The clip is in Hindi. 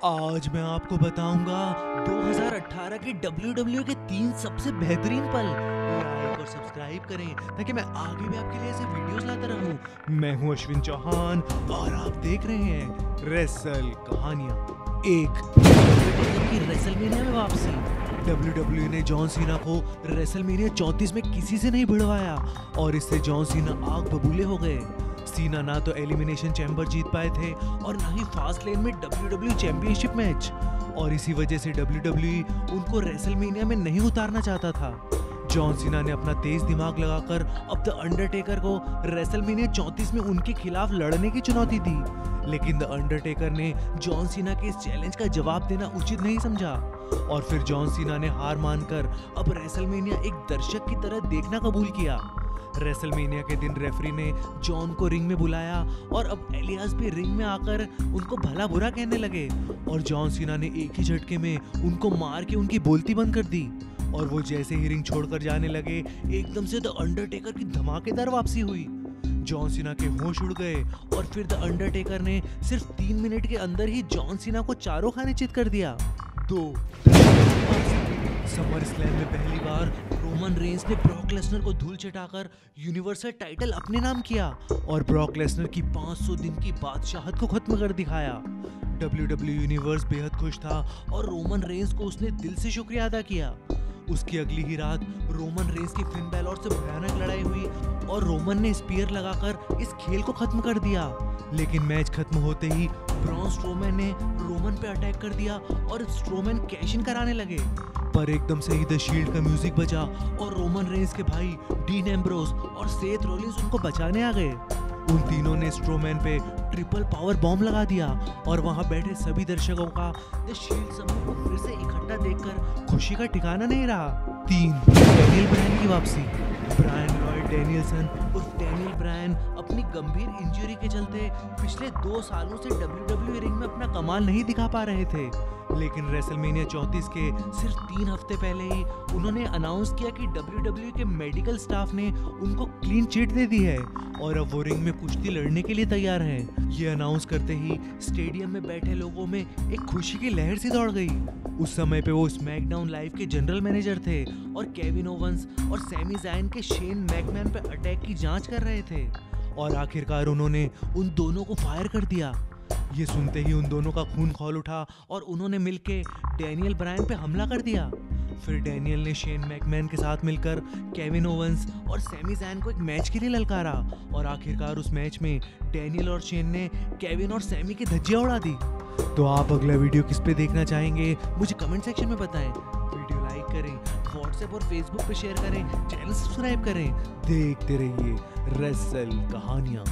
आज मैं आपको बताऊंगा 2018 की WWE के 3 सबसे बेहतरीन पल। लाइक और सब्सक्राइब करें ताकि मैं आगे भी आपके लिए ऐसे वीडियोस लाता रहूं। मैं हूं अश्विन चौहान और आप देख रहे हैं रेसल कहानियां। की रेसलमेनिया में वापसी। WWE ने जॉन सीना को रेसलमेनिया 34 में किसी से नहीं भिड़वाया और इससे जॉन सीना आग बबूले हो गए। सीना ना तो एलिमिनेशन चैम्बर जीत पाए थे और ना ही फास्ट लेन में WWE चैंपियनशिप मैच, और इसी वजह से WWE उनको रेसलमेनिया में नहीं उतारना चाहता था। जॉन सीना ने अपना तेज दिमाग लगाकर अब द अंडरटेकर को रेसलमेनिया 34 में उनके खिलाफ लड़ने की चुनौती दी, लेकिन द अंडरटेकर ने जॉन सीना के इस चैलेंज का जवाब देना उचित नहीं समझा और फिर जॉन सीना ने हार मानकर अब रेसलमेनिया एक दर्शक की तरह देखना कबूल किया। रेसलमेनिया के दिन रेफरी ने जॉन को रिंग में बुलाया और अब एलियास भी रिंग में आकर उनको भला बुरा कहने लगे और जॉन सीना ने एक ही झटके में उनको मार के उनकी बोलती बंद कर दी और वो जैसे ही रिंग छोड़कर जाने लगे एकदम से द अंडरटेकर की धमाकेदार वापसी हुई। जॉन सीना के होश उड़ गए और फिर द अंडरटेकर ने सिर्फ 3 मिनट के अंदर ही जॉन सीना को चारों खाने चित कर दिया। 2 समर स्लैम में पहली बार रोमन रेंस ने ब्रॉक लेसनर को धूल चटाकर यूनिवर्सल टाइटल अपने नाम किया और ब्रॉक लेसनर की 500 दिन की बादशाहत को खत्म कर दिखाया। WWE यूनिवर्स बेहद खुश था और रोमन रेंस को उसने दिल से शुक्रिया अदा किया। उसकी अगली ही रात रोमन रेंस की फिन बैलोर से भयानक लड़ाई हुई और रोमन ने स्पीयर लगाकर इस खेल को खत्म कर दिया, लेकिन मैच खत्म होते ही ब्रॉन स्ट्रोमैन ने रोमन पे अटैक कर दिया और स्ट्रोमैन कैश इन कराने लगे, पर एकदम से ही द शील्ड का म्यूजिक बजा और रोमन रेंस के भाई डीन एम्ब्रोस और सेथ रोलिंस उनको बचाने आ गए। उन तीनों ने स्ट्रोमैन पे ट्रिपल पावर बॉम्ब लगा दिया और वहां बैठे सभी दर्शकों का द शील्ड समूह को फिर से इकट्ठा देखकर खुशी का ठिकाना नहीं रहा। 3 डैनियल ब्रायन की वापसी। ब्रायन लॉयड डैनियलसन उर्फ डैनियल ब्रायन अपनी गंभीर इंजरी के चलते पिछले 2 सालों से WWE रिंग में अपना कमाल नहीं दिखा पा रहे थे, लेकिन रेसलमेनिया 34 के सिर्फ 3 हफ्ते पहले ही उन्होंने अनाउंस किया कि WWE के मेडिकल स्टाफ ने उनको क्लीन चिट दे दी है और अब वो रिंग में कुश्ती लड़ने के लिए तैयार हैं। ये अनाउंस करते ही स्टेडियम में बैठे लोगों में एक खुशी की लहर सी दौड़ गई। उस समय पे वो स्मैकडाउन लाइव के जनरल मैनेजर थे और केविन ओवंस और सैमी ज़ायन के शेन मैकमैन पे अटैक की जांच कर रहे थे और आखिरकार उन्होंने उन दोनों को फायर कर दिया। ये सुनते ही उन दोनों का खून खौल उठा और उन्होंने मिलके डैनियल ब्रायन पे हमला कर दिया। फिर डैनियल ने शेन मैकमैन के साथ मिलकर केविन ओवंस और सैमी ज़ायन को एक मैच के लिए ललकारा और आखिरकार उस मैच में डैनियल और शेन ने केविन और सैमी की धज्जियां उड़ा दी। तो आप अगला वीडियो किस पे देखना चाहेंगे मुझे कमेंट सेक्शन में बताएं। वीडियो लाइक करें, व्हाट्सएप और फेसबुक पे शेयर करें, चैनल सब्सक्राइब करें। देखते रहिए रेसल कहानियां।